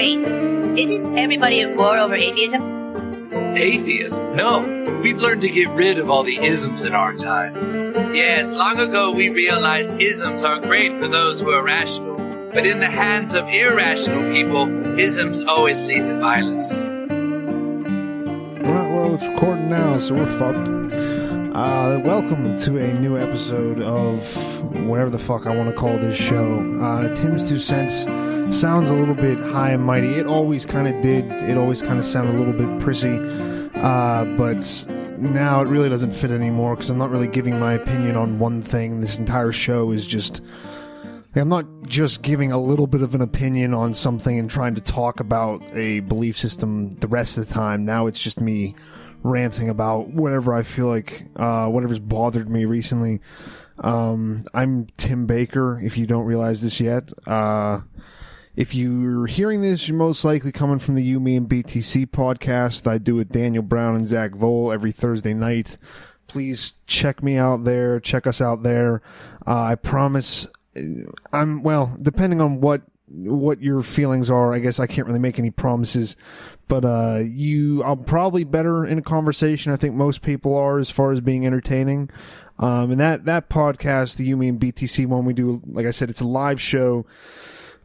Wait, isn't everybody at war over atheism? Atheism? No, we've learned to get rid of all the isms in our time. Yes, long ago we realized isms are great for those who are rational, but in the hands of irrational people, isms always lead to violence. Well, it's recording now, so we're fucked. Welcome to a new episode of whatever the fuck I want to call this show. Tim's Two Cents sounds a little bit high and mighty. It always kind of did. It always kind of sounded a little bit prissy. But now it really doesn't fit anymore because I'm not really giving my opinion on one thing. This entire show is just... I'm not just giving a little bit of an opinion on something and trying to talk about a belief system the rest of the time. Now it's just me ranting about whatever I feel like, whatever's bothered me recently. I'm Tim Baker, if you don't realize this yet. If you're hearing this, you're most likely coming from the You, Me, and BTC podcast that I do with Daniel Brown and Zach Vole every Thursday night. Please check me out there. Check us out there. I promise... depending on what your feelings are, I guess I can't really make any promises, but I'm probably better in a conversation. I think most people are, as far as being entertaining. And that podcast, the You, Me, and BTC one, we do, like I said, it's a live show.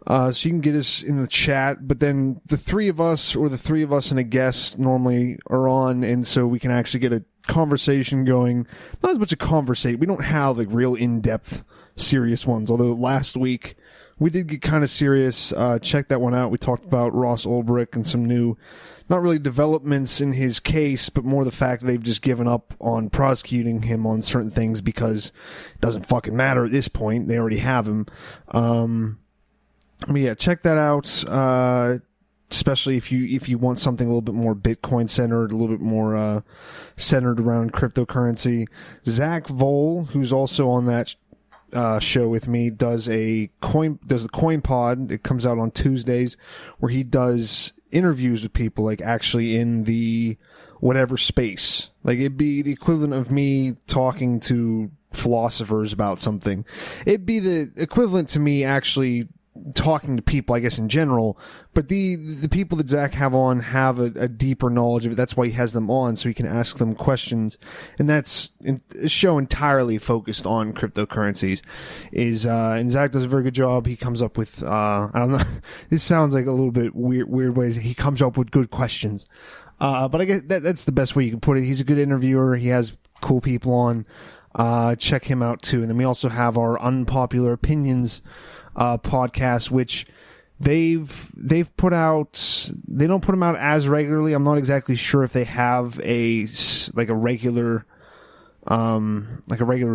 So you can get us in the chat, but then the three of us and a guest normally are on, and so we can actually get a conversation going. Not as much a conversation. We don't have like real in-depth serious ones, although last week we did get kind of serious. Check that one out. We talked about Ross Ulbricht and some new, not really developments in his case, but more the fact that they've just given up on prosecuting him on certain things because it doesn't fucking matter at this point. They already have him. But yeah, check that out. Especially if you want something a little bit more Bitcoin centered, a little bit more centered around cryptocurrency. Zach Vole, who's also on that show with me, does the Coin Pod. It comes out on Tuesdays, where he does interviews with people, like actually in the whatever space. Like it'd be the equivalent of me talking to philosophers about something. It'd be the equivalent to me actually talking to people, I guess, in general, but the people that Zach have on have a deeper knowledge of it. That's why he has them on, so he can ask them questions. And that's a show entirely focused on cryptocurrencies. And Zach does a very good job. He comes up with, I don't know, this sounds like a little bit weird ways. He comes up with good questions. But I guess that's the best way you can put it. He's a good interviewer. He has cool people on. Check him out too. And then we also have our Unpopular Opinions podcast, which they've put out. They don't put them out as regularly. I'm not exactly sure if they have a regular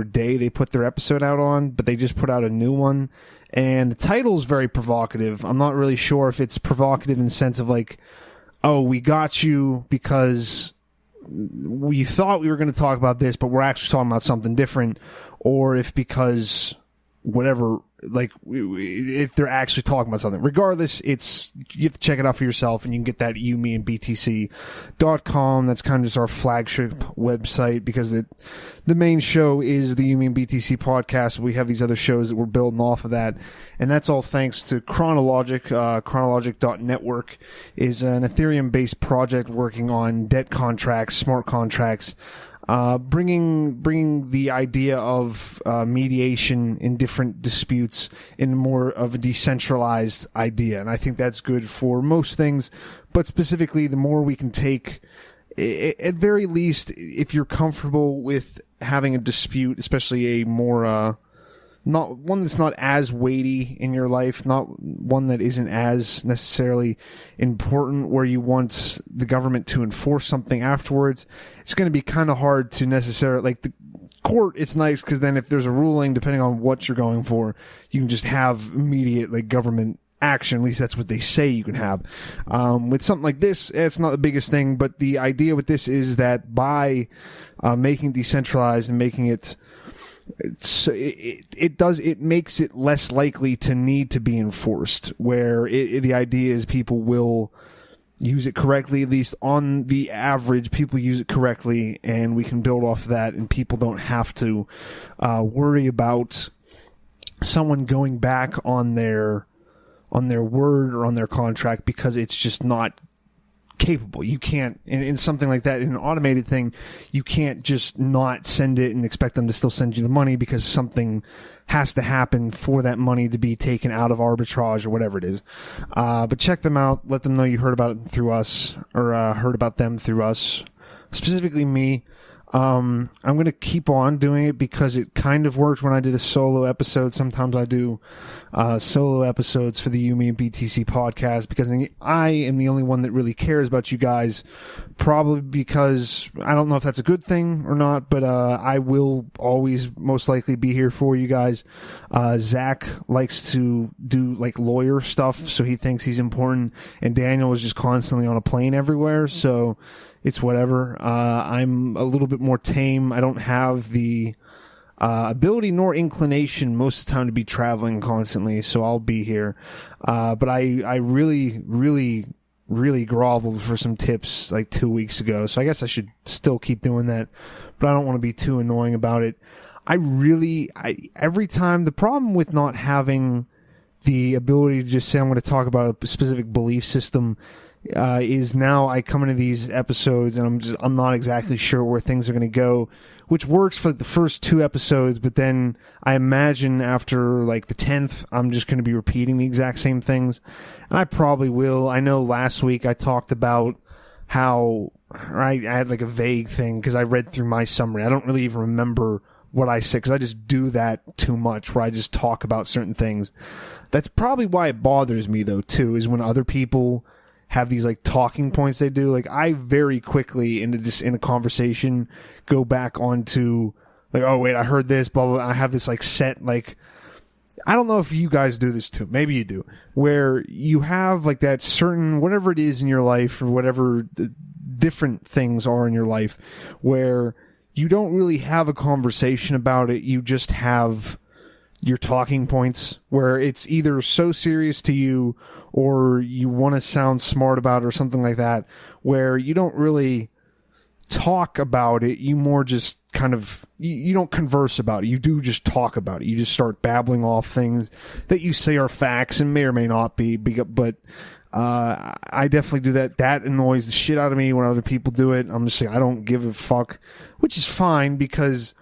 day they put their episode out on, but they just put out a new one, and the title's very provocative. I'm not really sure if it's provocative in the sense of like, oh, we got you because we thought we were going to talk about this, but we're actually talking about something different, or if because whatever, like if they're actually talking about something. Regardless, you have to check it out for yourself, and you can get that at youmeandbtc.com. That's kind of just our flagship website, because the main show is the You, Me, and BTC podcast. We have these other shows that we're building off of that, and that's all thanks to Chronologic. Chronologic.network is an Ethereum-based project working on debt contracts, smart contracts, bringing the idea of mediation in different disputes in more of a decentralized idea. And I think that's good for most things, but specifically the more we can take, at very least, if you're comfortable with having a dispute, especially a more not one that's not as weighty in your life, not one that isn't as necessarily important, where you want the government to enforce something afterwards. It's going to be kind of hard to necessarily, like the court, it's nice because then if there's a ruling, depending on what you're going for, you can just have immediate like government action. At least that's what they say you can have. With something like this, it's not the biggest thing, but the idea with this is that by making decentralized and making it so it makes it less likely to need to be enforced, where the idea is people will use it correctly. At least on the average, people use it correctly, and we can build off of that, and people don't have to worry about someone going back on their on their word or on their contract because it's just not capable. You can't, in something like that, in an automated thing, you can't just not send it and expect them to still send you the money because something has to happen for that money to be taken out of arbitrage or whatever it is. But check them out. Let them know you heard about it through us, or heard about them through us, specifically me. I'm going to keep on doing it because it kind of worked when I did a solo episode. Sometimes I do solo episodes for the Yumi and BTC podcast because I am the only one that really cares about you guys, probably because I don't know if that's a good thing or not, but I will always most likely be here for you guys. Zach likes to do like lawyer stuff, so he thinks he's important, and Daniel is just constantly on a plane everywhere, so it's whatever. I'm a little bit more tame. I don't have the ability nor inclination most of the time to be traveling constantly, so I'll be here. But I really, really, really groveled for some tips like 2 weeks ago, so I guess I should still keep doing that, but I don't want to be too annoying about it. Every time, the problem with not having the ability to just say I'm going to talk about a specific belief system is now I come into these episodes and I'm not exactly sure where things are going to go, which works for like the first 2 episodes, but then I imagine after like the 10th, I'm just going to be repeating the exact same things, and I probably will. I know last week I talked about how I had like a vague thing because I read through my summary. I don't really even remember what I said because I just do that too much where I just talk about certain things. That's probably why it bothers me though too, is when other people have these like talking points they do. Like I very quickly in a conversation go back onto like, oh wait, I heard this, blah, blah, blah. I have this like set, like, I don't know if you guys do this too. Maybe you do, where you have like that certain, whatever it is in your life or whatever the different things are in your life, where you don't really have a conversation about it. You just have your talking points where it's either so serious to you or you want to sound smart about it or something like that, where you don't really talk about it. You more just kind of, you don't converse about it. You do just talk about it. You just start babbling off things that you say are facts and may or may not be, but I definitely do that. That annoys the shit out of me when other people do it. I'm just saying I don't give a fuck, which is fine because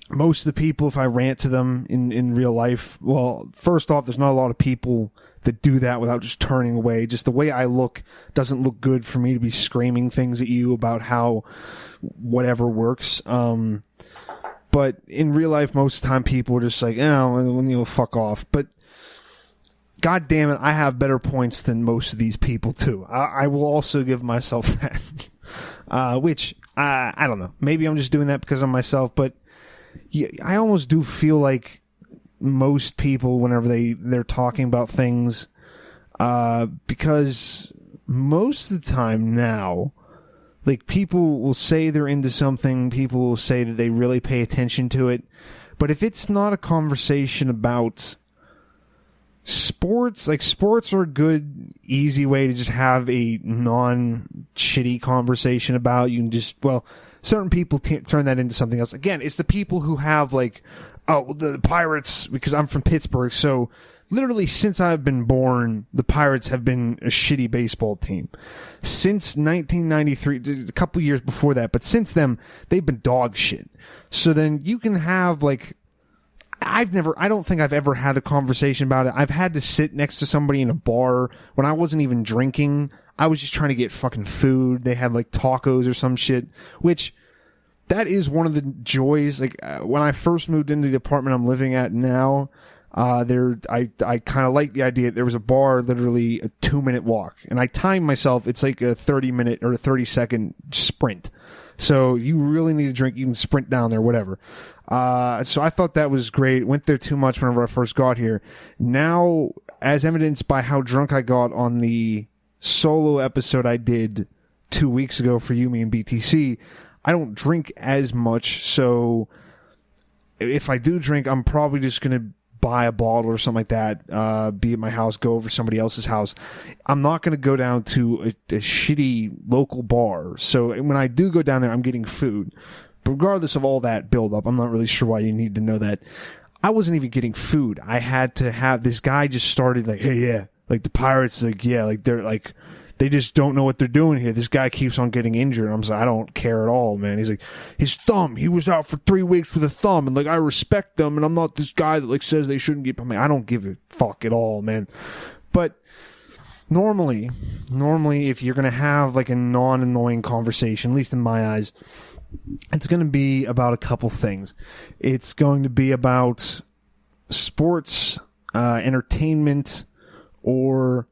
most of the people, if I rant to them in real life, well, first off, there's not a lot of people that do that without just turning away. Just the way I look doesn't look good for me to be screaming things at you about how whatever works. But in real life, most of the time people are just like, when you'll fuck off. But God damn it, I have better points than most of these people too. I will also give myself that. Which, I don't know. Maybe I'm just doing that because I'm myself, but yeah, I almost do feel like most people, whenever they're talking about things, because most of the time now, like people will say they're into something, people will say that they really pay attention to it, but if it's not a conversation about sports, like sports are a good, easy way to just have a non-shitty conversation about. You can just, well, certain people turn that into something else. Again, it's the people who have like, oh, the Pirates, because I'm from Pittsburgh, so literally since I've been born, the Pirates have been a shitty baseball team. Since 1993, a couple years before that, but since then, they've been dog shit. So then you can have like, I don't think I've ever had a conversation about it. I've had to sit next to somebody in a bar when I wasn't even drinking. I was just trying to get fucking food. They had like tacos or some shit, which that is one of the joys. Like when I first moved into the apartment I'm living at now, I kind of like the idea that there was a bar literally a 2-minute walk, and I timed myself. It's like a 30-minute or a 30-second sprint. So you really need to drink, you can sprint down there, whatever. So I thought that was great. Went there too much whenever I first got here. Now, as evidenced by how drunk I got on the solo episode I did 2 weeks ago for Yumi and BTC, I don't drink as much, so if I do drink, I'm probably just going to buy a bottle or something like that, be at my house, go over to somebody else's house. I'm not going to go down to a shitty local bar, so when I do go down there, I'm getting food. But regardless of all that build-up, I'm not really sure why you need to know that. I wasn't even getting food. I had to have, this guy just started like, hey, yeah, like the pirates, like, yeah, like they're like, they just don't know what they're doing here. This guy keeps on getting injured. I'm like, I don't care at all, man. He's like, his thumb, he was out for 3 weeks with a thumb, and like, I respect them, and I'm not this guy that like says they shouldn't get, I mean, I don't give a fuck at all, man. But normally, if you're going to have like a non-annoying conversation, at least in my eyes, it's going to be about a couple things. It's going to be about sports, entertainment, or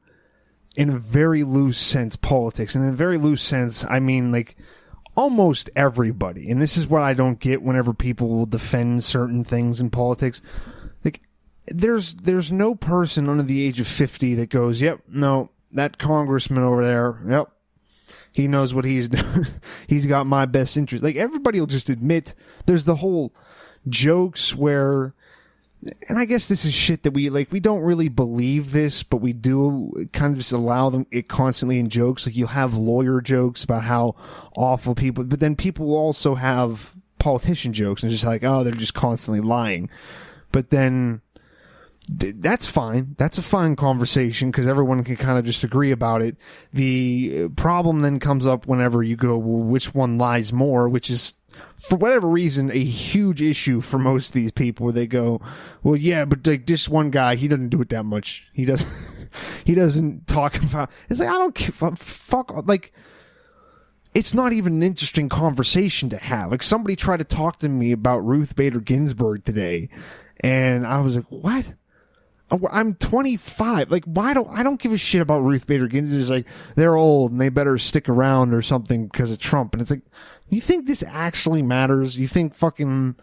in a very loose sense, politics. And in a very loose sense, I mean like almost everybody. And this is what I don't get whenever people will defend certain things in politics. Like there's no person under the age of 50 that goes, yep, no, that congressman over there, yep, he knows what he's doing. He's got my best interest. Like, everybody will just admit there's the whole jokes where, and I guess this is shit that we don't really believe this, but we do kind of just allow it constantly in jokes. Like, you'll have lawyer jokes about how awful people, but then people will also have politician jokes and just like, oh, they're just constantly lying. But then that's fine. That's a fine conversation because everyone can kind of just agree about it. The problem then comes up whenever you go, well, which one lies more, which is, for whatever reason, a huge issue for most of these people where they go, well, yeah, but like this one guy, he doesn't do it that much. He doesn't talk about, it's like, I don't give a fuck. Like, it's not even an interesting conversation to have. Like, somebody tried to talk to me about Ruth Bader Ginsburg today, and I was like, what? I'm 25. Like, I don't give a shit about Ruth Bader Ginsburg. It's like, they're old and they better stick around or something because of Trump. And it's like, you think this actually matters? You think fucking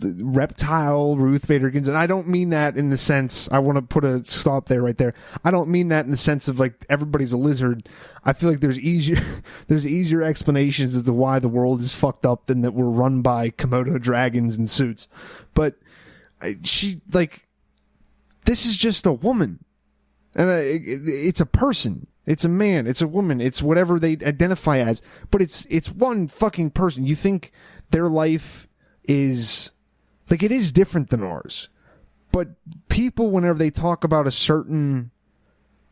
reptile Ruth Bader Ginsburg? I don't mean that in the sense, I want to put a stop there right there. I don't mean that in the sense of like everybody's a lizard. I feel like there's easier explanations as to why the world is fucked up than that we're run by Komodo dragons in suits. But she, like, this is just a woman. And it's a person. It's a man. It's a woman. It's whatever they identify as. But it's one fucking person. You think their life is, like, it is different than ours. But people, whenever they talk about a certain,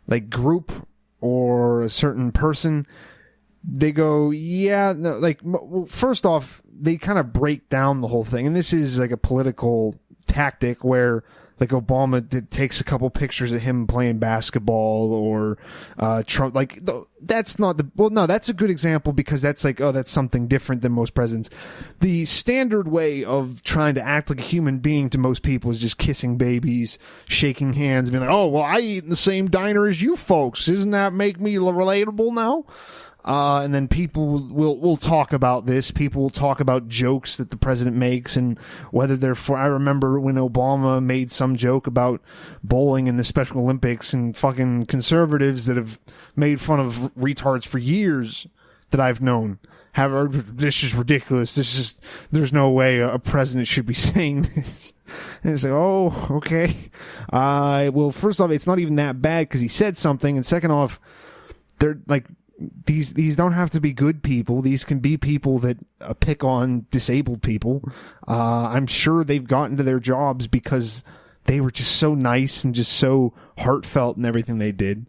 like, group or a certain person, they go, yeah, no, like, well, first off, they kind of break down the whole thing. And this is like a political tactic where, like, Obama takes a couple pictures of him playing basketball, or Trump. Like, that's not the, well, no, that's a good example because that's like, oh, that's something different than most presidents. The standard way of trying to act like a human being to most people is just kissing babies, shaking hands, being like, oh, well, I eat in the same diner as you folks. Doesn't that make me relatable now? And then people will talk about this. People will talk about jokes that the president makes and whether they're for. I remember when Obama made some joke about bowling in the Special Olympics, and fucking conservatives that have made fun of retards for years that I've known this is ridiculous. There's no way a president should be saying this. And it's like, oh, okay. Well, first off, it's not even that bad because he said something, and second off, they're like, these don't have to be good people. These can be people that pick on disabled people. I'm sure they've gotten to their jobs because they were just so nice and just so heartfelt in everything they did.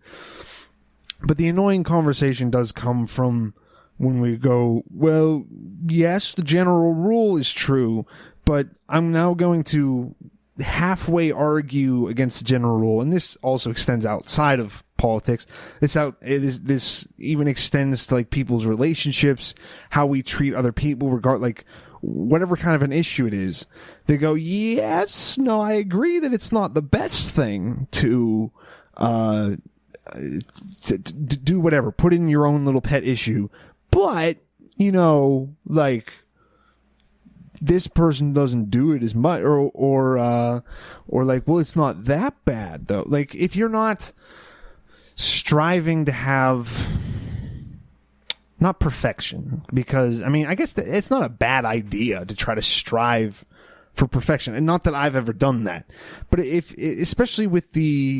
But the annoying conversation does come from when we go, well, yes, the general rule is true, but I'm now going to halfway argue against the general rule, and this also extends outside of politics. This even extends to like people's relationships, how we treat other people, like whatever kind of an issue it is. They go, yes, no, I agree that it's not the best thing to do whatever, put in your own little pet issue, but you know, like, this person doesn't do it as much, or like, well, it's not that bad though. Like, if you're not striving to have, not perfection, because I mean, I guess it's not a bad idea to try to strive for perfection, and not that I've ever done that, but especially with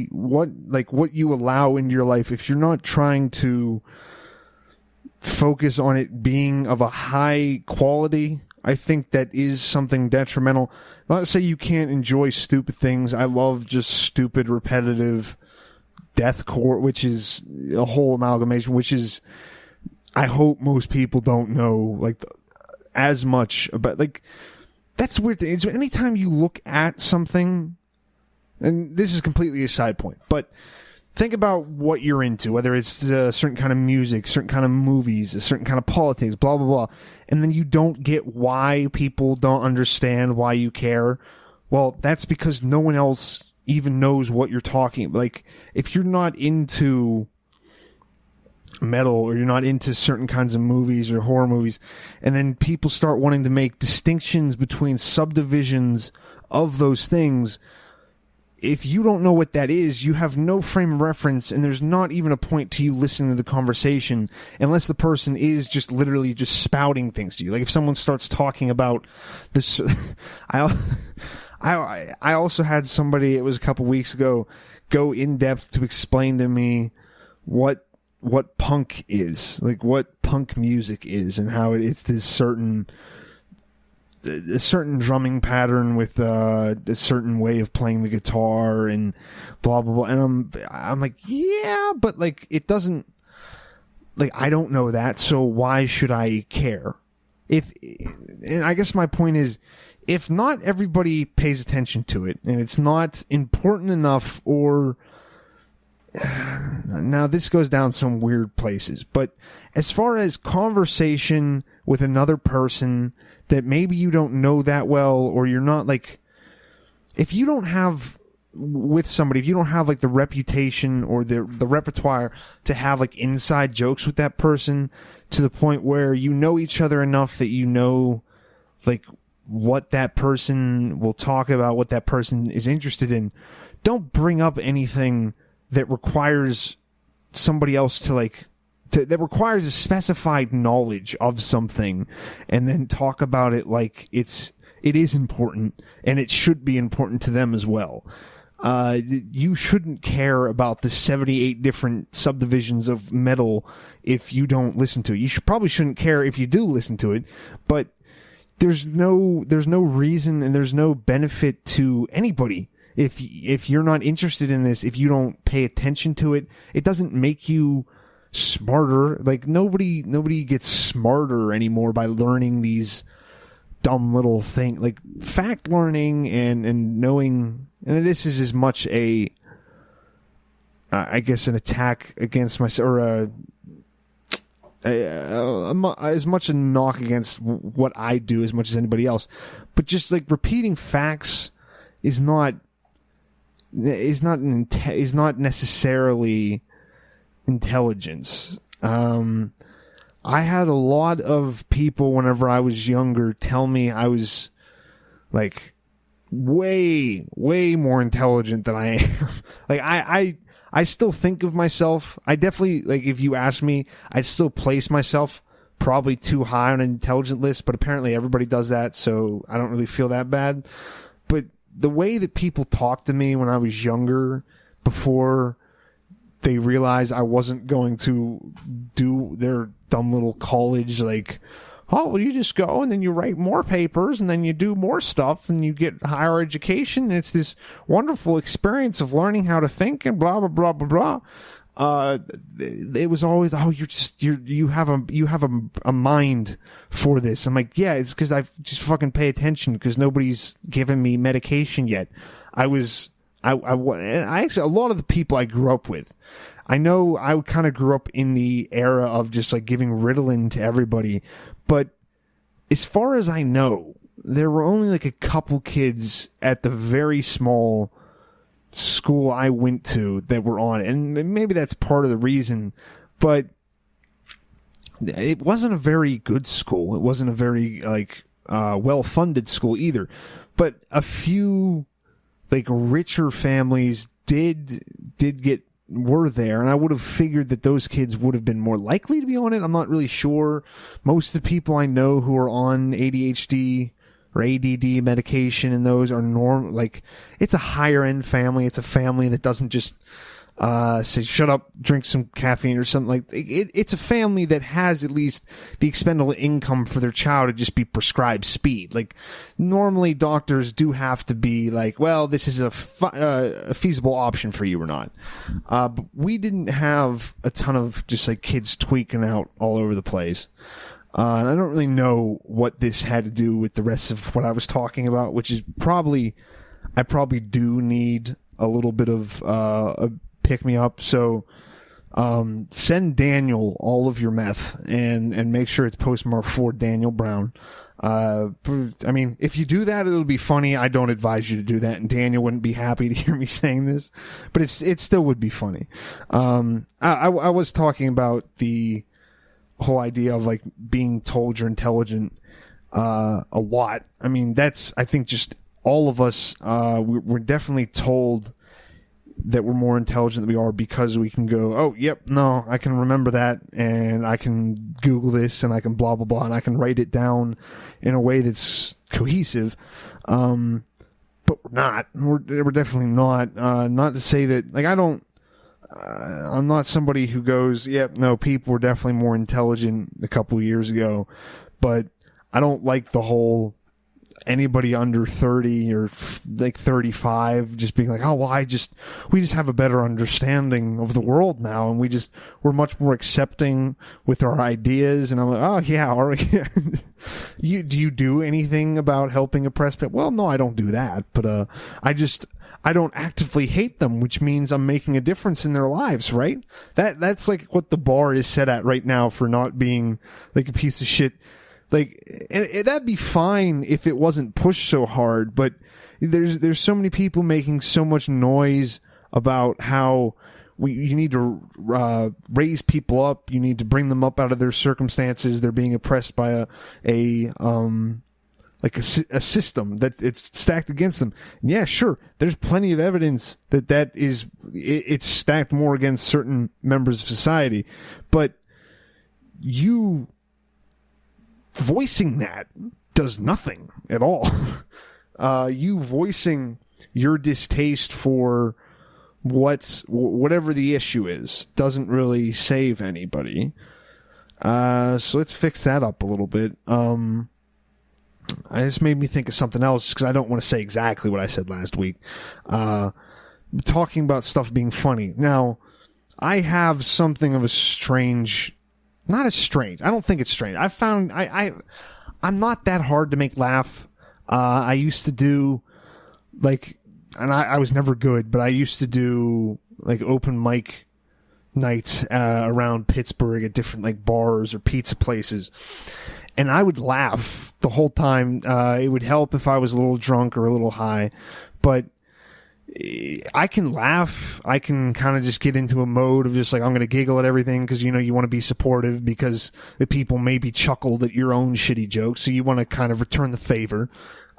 what you allow into your life, if you're not trying to focus on it being of a high quality, I think that is something detrimental. Not to say you can't enjoy stupid things. I love just stupid, repetitive deathcore, which is a whole amalgamation, which is, I hope most people don't know, like, as much about, like, that's weird. It's anytime you look at something, and this is completely a side point, but think about what you're into, whether it's a certain kind of music, certain kind of movies, a certain kind of politics, blah, blah, blah, and then you don't get why people don't understand why you care. Well, that's because no one else even knows what you're talking about. Like, if you're not into metal or you're not into certain kinds of movies or horror movies, and then people start wanting to make distinctions between subdivisions of those things, if you don't know what that is, you have no frame of reference, and there's not even a point to you listening to the conversation unless the person is just literally just spouting things to you. Like, if someone starts talking about this, I also had somebody, it was a couple weeks ago, go in depth to explain to me what punk is, like what punk music is, and how it's this certain drumming pattern with a certain way of playing the guitar and blah blah blah. And I'm like, yeah, but like it doesn't, like, I don't know that, so why should I care? And I guess my point is, if not everybody pays attention to it, and it's not important enough, or now this goes down some weird places, but as far as conversation with another person that maybe you don't know that well, or you're not, like, if you don't have with somebody, if you don't have like the reputation or the repertoire to have like inside jokes with that person to the point where you know each other enough that you know like what that person will talk about, what that person is interested in, don't bring up anything that requires somebody else to like that requires a specified knowledge of something, and then talk about it like it is important and it should be important to them as well. You shouldn't care about the 78 different subdivisions of metal if you don't listen to it. You probably shouldn't care if you do listen to it, but there's no reason and there's no benefit to anybody if you're not interested in this. If you don't pay attention to it, it doesn't make you smarter. Like, nobody gets smarter anymore by learning these dumb little things. Like, fact learning and knowing, and this is as much I guess an attack against myself, or as much a knock against what I do as much as anybody else, but just like repeating facts is not necessarily intelligence. I had a lot of people whenever I was younger tell me I was like way more intelligent than I am. Like, I still think of myself, I definitely, like, if you ask me, I'd still place myself probably too high on an intelligent list, but apparently everybody does that, so I don't really feel that bad. But the way that people talked to me when I was younger, before they realized I wasn't going to do their dumb little college, like, oh, well, you just go and then you write more papers and then you do more stuff and you get higher education. And it's this wonderful experience of learning how to think and blah, blah, blah, blah, blah. It was always, oh, you have a mind for this. I'm like, yeah, it's because I just fucking pay attention because nobody's given me medication yet. I actually, a lot of the people I grew up with, I know I kind of grew up in the era of just like giving Ritalin to everybody, but as far as I know, there were only like a couple kids at the very small school I went to that were on it, and maybe that's part of the reason, but it wasn't a very good school. It wasn't a very like well-funded school either, but a few like richer families were there, and I would have figured that those kids would have been more likely to be on it. I'm not really sure. Most of the people I know who are on ADHD or ADD medication, and those are normal. Like, it's a higher end family. It's a family that doesn't just say, shut up, drink some caffeine or something like it's a family that has at least the expendable income for their child to just be prescribed speed. Like, normally doctors do have to be like, well, this is a feasible option for you or not. But we didn't have a ton of just like kids tweaking out all over the place. And I don't really know what this had to do with the rest of what I was talking about, which is I probably do need a little bit of a pick me up. So send Daniel all of your meth and make sure it's postmarked for Daniel Brown. I mean, if you do that, it'll be funny. I don't advise you to do that, and Daniel wouldn't be happy to hear me saying this, but it still would be funny. I was talking about the whole idea of like being told you're intelligent a lot. I mean, I think just all of us, we're definitely told that we're more intelligent than we are because we can go, oh, yep, no, I can remember that, and I can Google this, and I can blah, blah, blah, and I can write it down in a way that's cohesive. But we're not. We're definitely not. Not to say that, like, I'm not somebody who goes, yep, no, people were definitely more intelligent a couple of years ago, but I don't like the whole anybody under 30 or like 35 just being like, oh, well, we just have a better understanding of the world now, and we're much more accepting with our ideas. And I'm like, oh yeah, all right. Do you do anything about helping oppressed people? Well, no, I don't do that, but I don't actively hate them, which means I'm making a difference in their lives, right? That's like what the bar is set at right now for not being like a piece of shit. Like, and that'd be fine if it wasn't pushed so hard, but there's so many people making so much noise about how you need to raise people up, you need to bring them up out of their circumstances. They're being oppressed by a system that it's stacked against them. And yeah, sure, there's plenty of evidence that it's stacked more against certain members of society, but you voicing that does nothing at all. You voicing your distaste for whatever the issue is doesn't really save anybody. So let's fix that up a little bit. I just made me think of something else because I don't want to say exactly what I said last week. Talking about stuff being funny. Now, I have something of a strange. Not as strange. I don't think it's strange. I found I'm not that hard to make laugh. I used to do like, and I was never good, but I used to do like open mic nights around Pittsburgh at different like bars or pizza places, and I would laugh the whole time. It would help if I was a little drunk or a little high, but I can laugh. I can kind of just get into a mode of just like, I'm going to giggle at everything because, you want to be supportive because the people maybe chuckled at your own shitty jokes. So you want to kind of return the favor.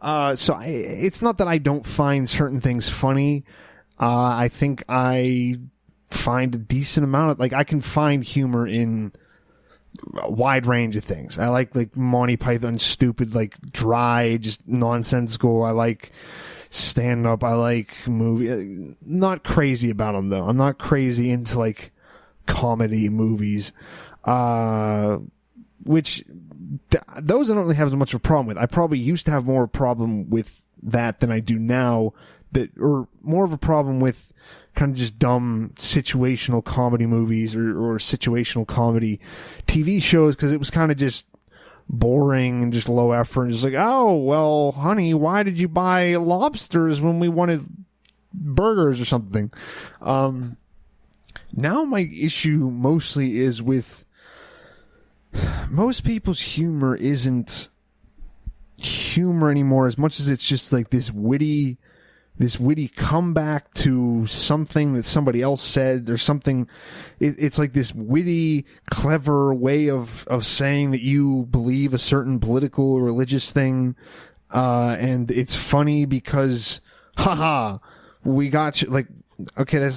It's not that I don't find certain things funny. I think I find a decent amount of, like, I can find humor in a wide range of things. I like Monty Python stupid, like dry, just nonsensical. I like stand up. I like movie. Not crazy about them though. I'm not crazy into like comedy movies, which those I don't really have as much of a problem with. I probably used to have more of a problem with that than I do now. Or more of a problem with kind of just dumb situational comedy movies or situational comedy TV shows because it was kind of just boring and just low effort and just like, oh, well, honey, why did you buy lobsters when we wanted burgers or something? Now my issue mostly is with most people's humor isn't humor anymore as much as it's just like this witty comeback to something that somebody else said or something. It's like this witty, clever way of saying that you believe a certain political or religious thing. And it's funny because, haha, we got you. Like, okay,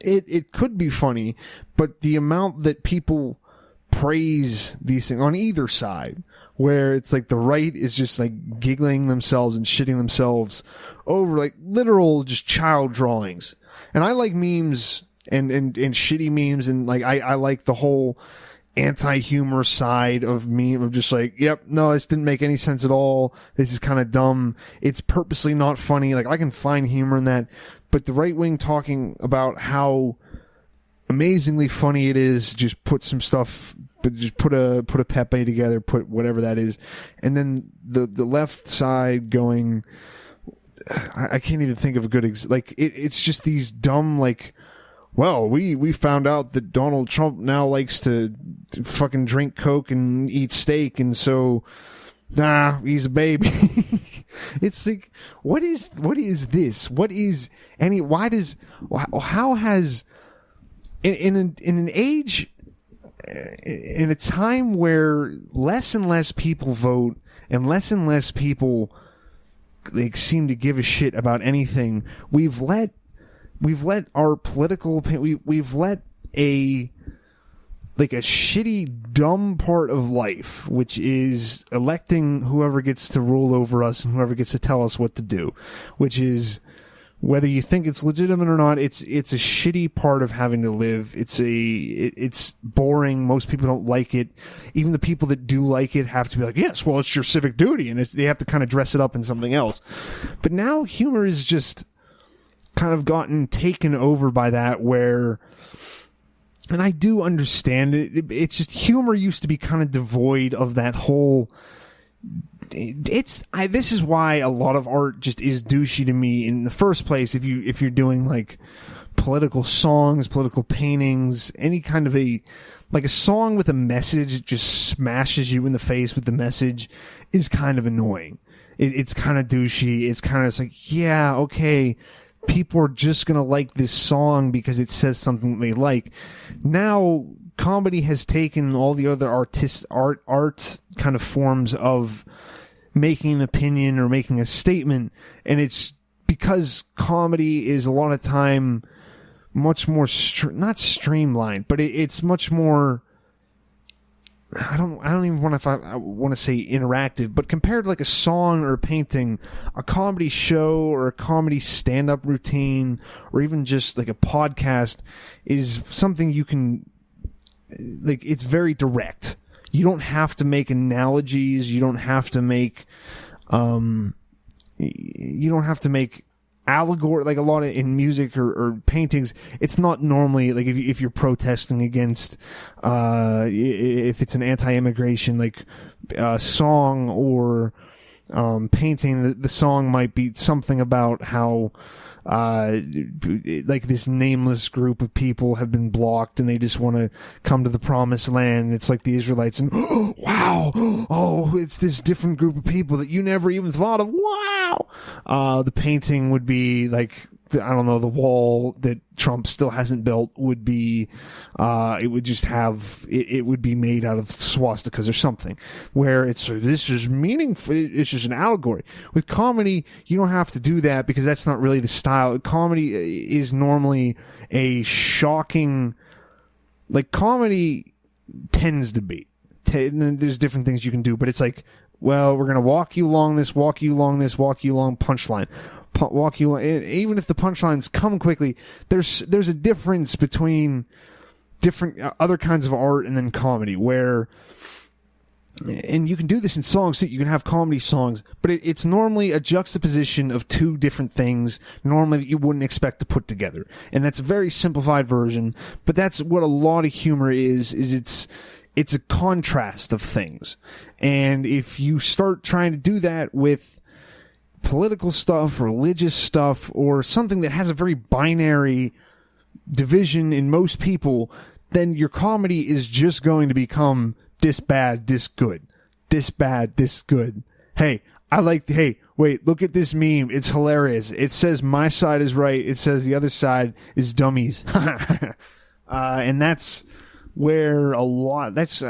it could be funny, but the amount that people praise these things on either side, where it's like the right is just like giggling themselves and shitting themselves over like literal just child drawings. And I like memes and shitty memes, and like I like the whole anti-humor side of meme of just like, yep, no, this didn't make any sense at all. This is kind of dumb. It's purposely not funny. Like, I can find humor in that, but the right wing talking about how amazingly funny it is, just put some stuff, but just put a Pepe together, put whatever that is, and then the left side going, I can't even think of a good it's just these dumb, like, well, we found out that Donald Trump now likes to fucking drink Coke and eat steak, and so, he's a baby. It's like, what is this? What is how has, in an age, in a time where less and less people vote and less people like seem to give a shit about anything, we've let our political we've let a shitty dumb part of life, which is electing whoever gets to rule over us and whoever gets to tell us what to do, which is, whether you think it's legitimate or not, it's a shitty part of having to live. It's boring. Most people don't like it. Even the people that do like it have to be like, yes, well, it's your civic duty, and they have to kind of dress it up in something else. But now humor is just kind of gotten taken over by that, where, and I do understand it, it's just humor used to be kind of devoid of that whole, this is why a lot of art just is douchey to me in the first place. If you're doing like political songs, political paintings, any kind of a song with a message, it just smashes you in the face with the message, is kind of annoying. It's kind of douchey. It's kind of like, yeah, okay, people are just going to like this song because it says something they like. Now, comedy has taken all the other art kind of forms of making an opinion or making a statement, and it's because comedy is a lot of time much more not streamlined, but it's much more, I don't even want to say interactive, but compared to like a song or a painting, a comedy show or a comedy stand-up routine, or even just like a podcast, is something you can, like, it's very direct. You don't have to make analogies. You don't have to make, allegory, like a lot of in music or paintings. It's not normally like if you're protesting against, if it's an anti-immigration like song or painting, the song might be something about how like this nameless group of people have been blocked and they just want to come to the promised land. It's like the Israelites, and wow, it's this different group of people that you never even thought of. Wow. The painting would be like, I don't know, the wall that Trump still hasn't built would be, it would just have, it would be made out of swastikas or something, where it's, this is meaningful, it's just an allegory. With comedy, you don't have to do that because that's not really the style. Comedy is normally a shocking, like, comedy tends to be, there's different things you can do, but it's like, well, we're going to walk you along this, punchline. Walk you, even if the punchlines come quickly, there's a difference between different other kinds of art and then comedy, where, and you can do this in songs too. You can have comedy songs, but it's normally a juxtaposition of two different things normally that you wouldn't expect to put together, and that's a very simplified version. But that's what a lot of humor is it's a contrast of things, and if you start trying to do that with political stuff, religious stuff, or something that has a very binary division in most people, then your comedy is just going to become this bad, this good. This bad, this good. Hey, wait, look at this meme. It's hilarious. It says my side is right. It says the other side is dummies. And that's where this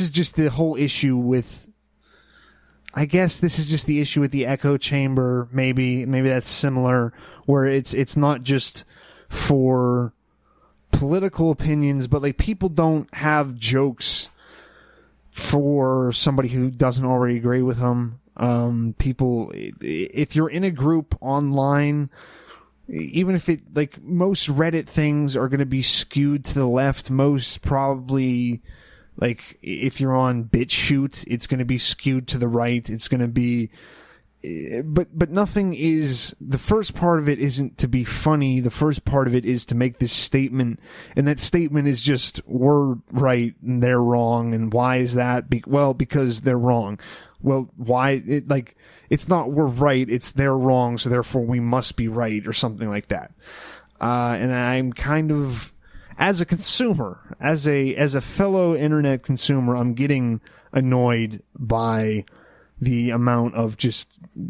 is just the whole issue with, I guess this is just the issue with the echo chamber. Maybe that's similar, where it's not just for political opinions, but like people don't have jokes for somebody who doesn't already agree with them. People, if you're in a group online even if it, like, most Reddit things are going to be skewed to the left, most probably, like, if you're on BitChute, it's going to be skewed to the right. It's going to be, but nothing is, the first part of it isn't to be funny. The first part of it is to make this statement, and that statement is just, we're right and they're wrong. And why is that? Well, because they're wrong. Well, why? It's not we're right, it's they're wrong, so therefore we must be right, or something like that. And I'm kind of, as a consumer, as a fellow internet consumer, I'm getting annoyed by the amount of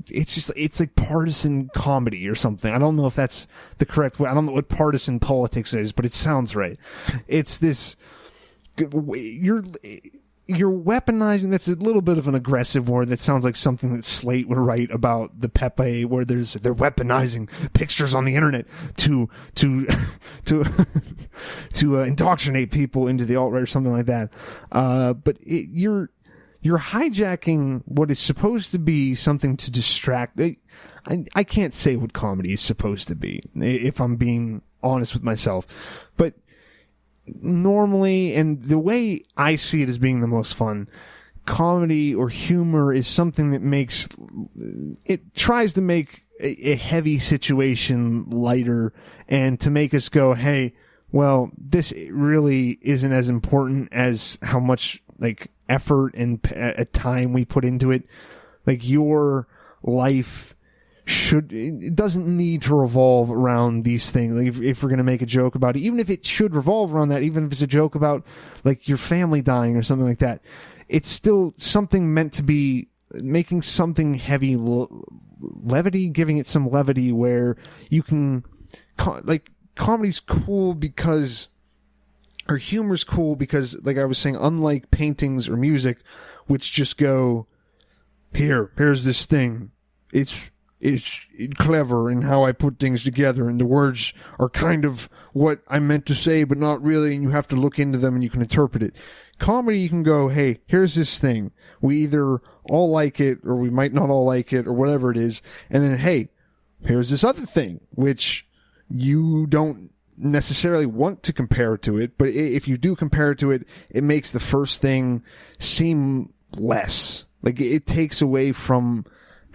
it's like partisan comedy or something. I don't know if that's the correct way. I don't know what partisan politics is, but it sounds right. It's this, you're weaponizing, that's a little bit of an aggressive word that sounds like something that Slate would write about the Pepe, where they're weaponizing pictures on the internet to indoctrinate people into the alt-right or something like that. But you're hijacking what is supposed to be something to distract. I can't say what comedy is supposed to be, if I'm being honest with myself, but normally, and the way I see it as being the most fun, comedy or humor is something that tries to make a heavy situation lighter, and to make us go, hey, well, this really isn't as important as how much, like, effort and time we put into it. Like, your life it doesn't need to revolve around these things. Like, if we're going to make a joke about it, even if it should revolve around that, even if it's a joke about, like, your family dying or something like that, it's still something meant to be making something heavy, levity, giving it some levity, where you can, like, comedy's cool because, or humor's cool because, like I was saying, unlike paintings or music, which just go, here's this thing, it's clever in how I put things together, and the words are kind of what I meant to say, but not really, and you have to look into them and you can interpret it. Comedy, you can go, hey, here's this thing. We either all like it, or we might not all like it, or whatever it is, and then, hey, here's this other thing, which you don't necessarily want to compare to it, but if you do compare to it, it makes the first thing seem less. Like, it takes away from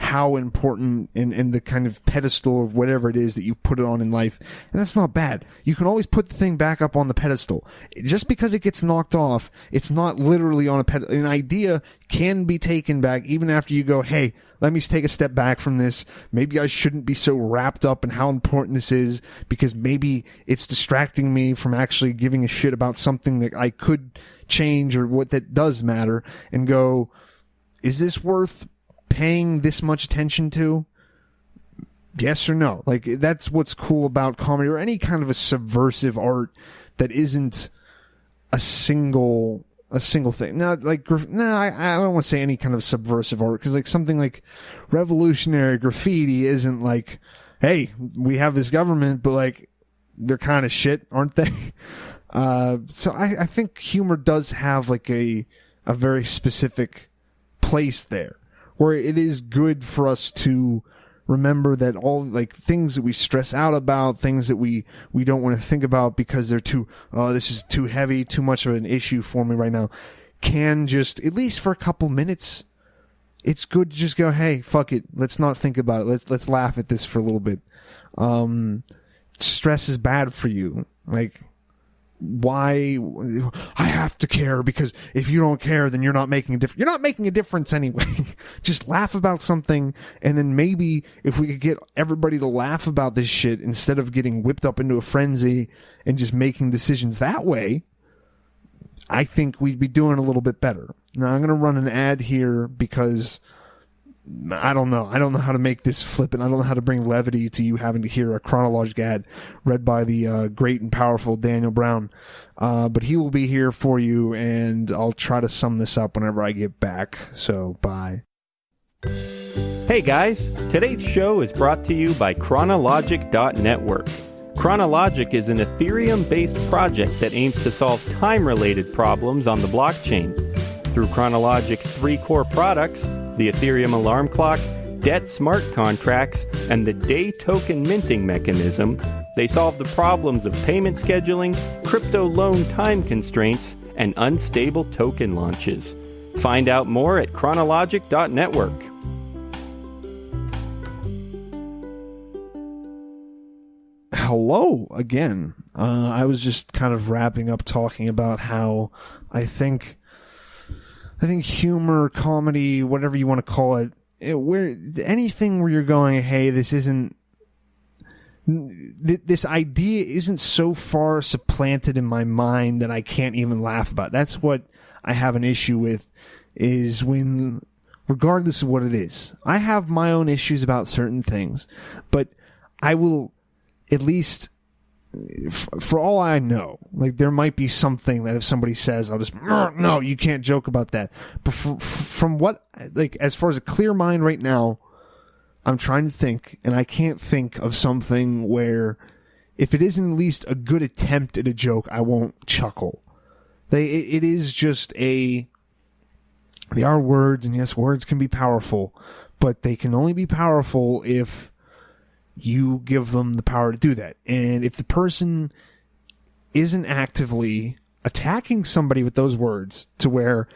how important and the kind of pedestal of whatever it is that you've put it on in life. And that's not bad. You can always put the thing back up on the pedestal. Just because it gets knocked off, it's not literally on a pedestal. An idea can be taken back even after you go, hey, let me take a step back from this. Maybe I shouldn't be so wrapped up in how important this is, because maybe it's distracting me from actually giving a shit about something that I could change, or what that does matter, and go, is this worth paying this much attention to? Yes or no? Like, that's what's cool about comedy, or any kind of a subversive art that isn't a single thing. Now, like, I don't want to say any kind of subversive art, because, like, something like revolutionary graffiti isn't like, hey, we have this government, but, like, they're kind of shit, aren't they? So I think humor does have, like, a very specific place there, where it is good for us to remember that all, like, things that we stress out about, things that we don't want to think about because they're this is too heavy, too much of an issue for me right now, can just, at least for a couple minutes, it's good to just go, hey, fuck it, let's not think about it, let's laugh at this for a little bit. Stress is bad for you. Like, why I have to care, because if you don't care, then you're not making a difference. You're not making a difference anyway. Just laugh about something, and then maybe if we could get everybody to laugh about this shit instead of getting whipped up into a frenzy and just making decisions that way, I think we'd be doing a little bit better. Now, I'm going to run an ad here because I don't know how to make this flippant. I don't know how to bring levity to you having to hear a chronologic ad read by the great and powerful Daniel Brown. But he will be here for you, and I'll try to sum this up whenever I get back. So, bye. Hey guys, today's show is brought to you by Chronologic.network. Chronologic is an Ethereum-based project that aims to solve time-related problems on the blockchain. Through Chronologic's 3 core products, the Ethereum Alarm Clock, debt smart contracts, and the day token minting mechanism, they solve the problems of payment scheduling, crypto loan time constraints, and unstable token launches. Find out more at chronologic.network. Hello again. I was just kind of wrapping up talking about how I think humor, comedy, whatever you want to call it, where anything where you're going, hey, this idea isn't so far supplanted in my mind that I can't even laugh about. That's what I have an issue with, is when, regardless of what it is, I have my own issues about certain things, but I will, at least for all I know, like, there might be something that if somebody says, I'll just, no, you can't joke about that. But from what, like, as far as a clear mind right now, I'm trying to think, and I can't think of something where, if it isn't at least a good attempt at a joke, I won't chuckle. It is just they are words, and yes, words can be powerful, but they can only be powerful if you give them the power to do that. And if the person isn't actively attacking somebody with those words to where,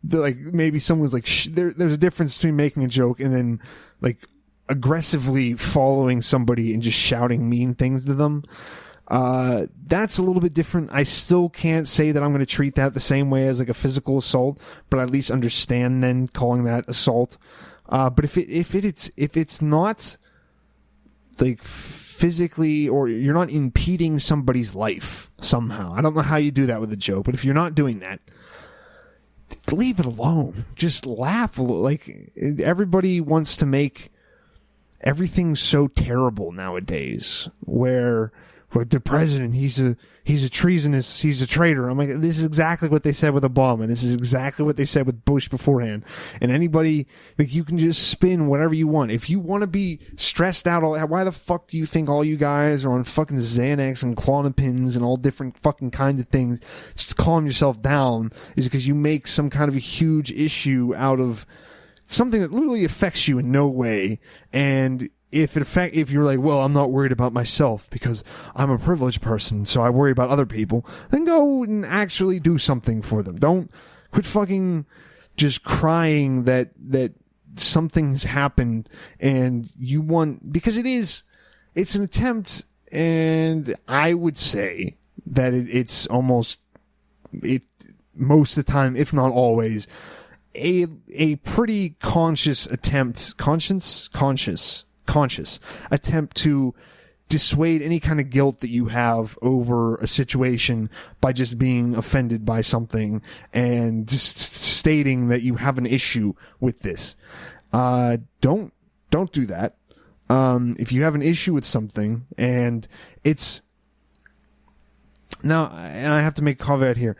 like, maybe someone's like, there's a difference between making a joke and then, like, aggressively following somebody and just shouting mean things to them. That's a little bit different. I still can't say that I'm going to treat that the same way as, like, a physical assault, but I at least understand then calling that assault. But if it's not, like, physically, or you're not impeding somebody's life somehow, I don't know how you do that with a joke, but if you're not doing that, leave it alone. Just laugh a little. Like, everybody wants to make everything so terrible nowadays, where the president, he's a treasonous, he's a traitor. I'm like, this is exactly what they said with Obama. This is exactly what they said with Bush beforehand. And anybody, like, you can just spin whatever you want. If you want to be stressed out, why the fuck do you think all you guys are on fucking Xanax and Klonopins and all different fucking kinds of things just to calm yourself down? Is because you make some kind of a huge issue out of something that literally affects you in no way. And if you're like, well, I'm not worried about myself because I'm a privileged person, so I worry about other people, then go and actually do something for them. Don't quit fucking just crying that something's happened and you want, because it's an attempt, and I would say that it's most of the time, if not always, a pretty conscious attempt to dissuade any kind of guilt that you have over a situation by just being offended by something and just stating that you have an issue with this. Don't do that. If you have an issue with something and it's now, and I have to make a caveat here,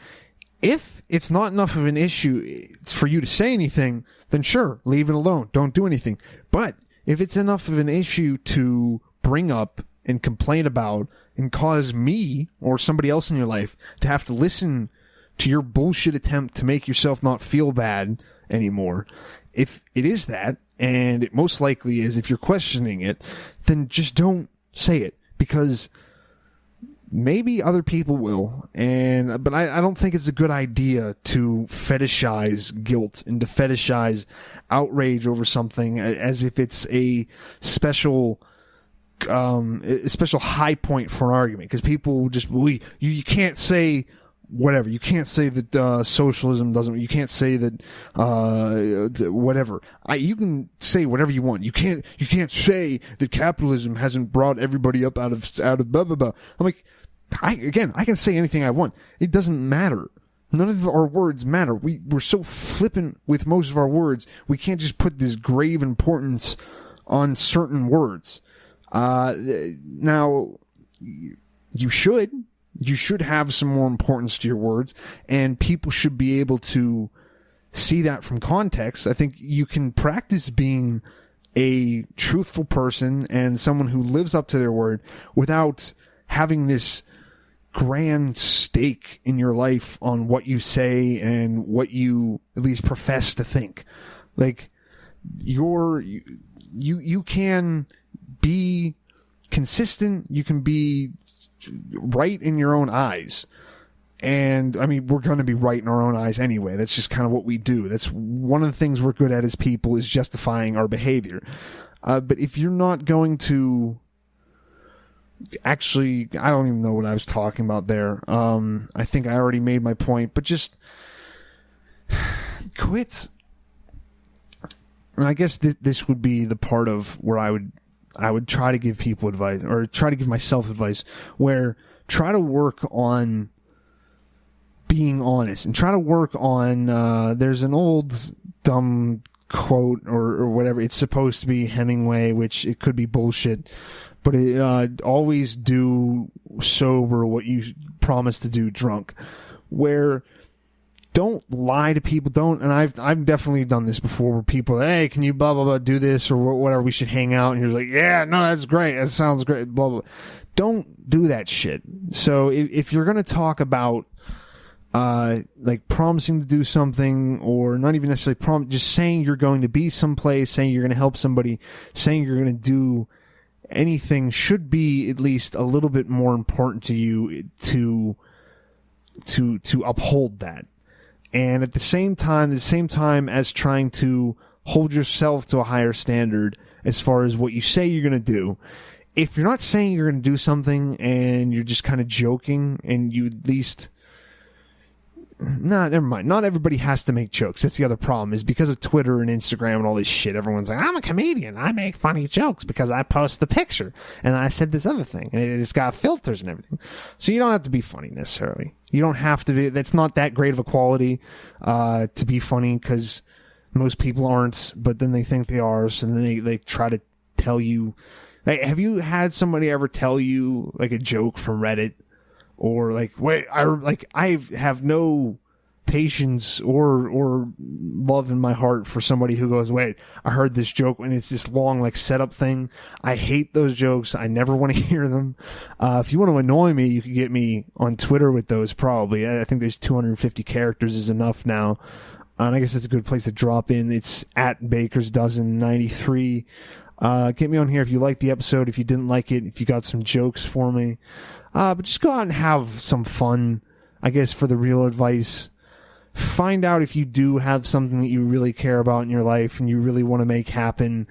if it's not enough of an issue for you to say anything, then sure, leave it alone. Don't do anything. But if it's enough of an issue to bring up and complain about and cause me or somebody else in your life to have to listen to your bullshit attempt to make yourself not feel bad anymore, if it is that, and it most likely is if you're questioning it, then just don't say it, because maybe other people will, but I don't think it's a good idea to fetishize guilt and to fetishize outrage over something as if it's a special high point for an argument, because people just believe you can't say whatever. You can't say that socialism doesn't. You can't say that whatever. You can say whatever you want. You can't say that capitalism hasn't brought everybody up out of blah blah blah. I'm like, I can say anything I want. It doesn't matter. None of our words matter. We're so flippant with most of our words. We can't just put this grave importance on certain words. Now, you should have some more importance to your words, and people should be able to see that from context. I think you can practice being a truthful person and someone who lives up to their word without having this grand stake in your life on what you say and what you at least profess to think. Like, you can be consistent, you can be right in your own eyes. And I mean, we're going to be right in our own eyes anyway. That's just kind of what we do. That's one of the things we're good at as people, is justifying our behavior. But if you're not going to actually, I don't even know what I was talking about there. I think I already made my point, but just quit. And I guess this would be the part of where I would try to give people advice, or try to give myself advice, where try to work on being honest, and try to work on, there's an old dumb quote or whatever. It's supposed to be Hemingway, which it could be bullshit, but it, always do sober what you promise to do drunk, where don't lie to people. Don't, and I've definitely done this before, where people, hey, can you blah blah blah do this or whatever, we should hang out, and you're like, yeah, no, that's great, that sounds great, blah blah. Don't do that shit. So if you're gonna talk about like promising to do something, or not even necessarily just saying you're going to be someplace, saying you're going to help somebody, saying you're going to do anything, should be at least a little bit more important to you to uphold that. And at the same time as trying to hold yourself to a higher standard as far as what you say you're going to do, if you're not saying you're going to do something and you're just kind of joking, and you at least, never mind. Not everybody has to make jokes. That's the other problem, is because of Twitter and Instagram and all this shit. Everyone's like, I'm a comedian. I make funny jokes because I post the picture and I said this other thing, and it's got filters and everything. So you don't have to be funny necessarily. You don't have to be. That's not that great of a quality to be funny, because most people aren't, but then they think they are. So then they try to tell you. Like, have you had somebody ever tell you like a joke from Reddit? Or like, wait, I have no patience or love in my heart for somebody who goes, wait, I heard this joke, and it's this long like setup thing. I hate those jokes. I never want to hear them. If you want to annoy me, you can get me on Twitter with those. Probably, I think there's 250 characters is enough now, and I guess it's a good place to drop in. It's at Baker's Dozen 93. Get me on here if you liked the episode. If you didn't like it, if you got some jokes for me. But just go out and have some fun, I guess, for the real advice. Find out if you do have something that you really care about in your life and you really want to make happen,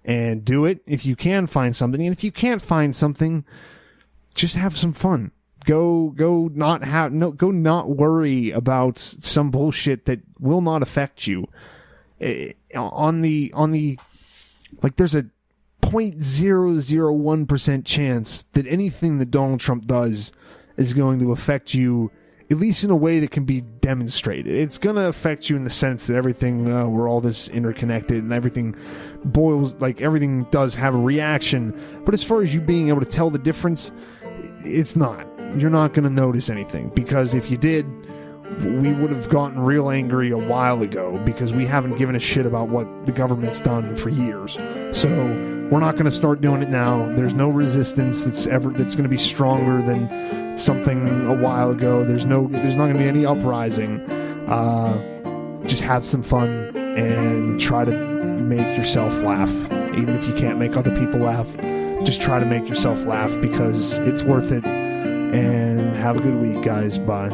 and do it if you can find something. And if you can't find something, just have some fun. Go not worry about some bullshit that will not affect you. On the like, there's a 0.001% chance that anything that Donald Trump does is going to affect you, at least in a way that can be demonstrated. It's going to affect you in the sense that everything, we're all this interconnected, and everything boils, like, everything does have a reaction. But as far as you being able to tell the difference, it's not. You're not going to notice anything, because if you did, we would have gotten real angry a while ago, because we haven't given a shit about what the government's done for years. So we're not going to start doing it now. There's no resistance that's going to be stronger than something a while ago. There's not going to be any uprising. Just have some fun and try to make yourself laugh. Even if you can't make other people laugh, just try to make yourself laugh, because it's worth it. And have a good week, guys. Bye.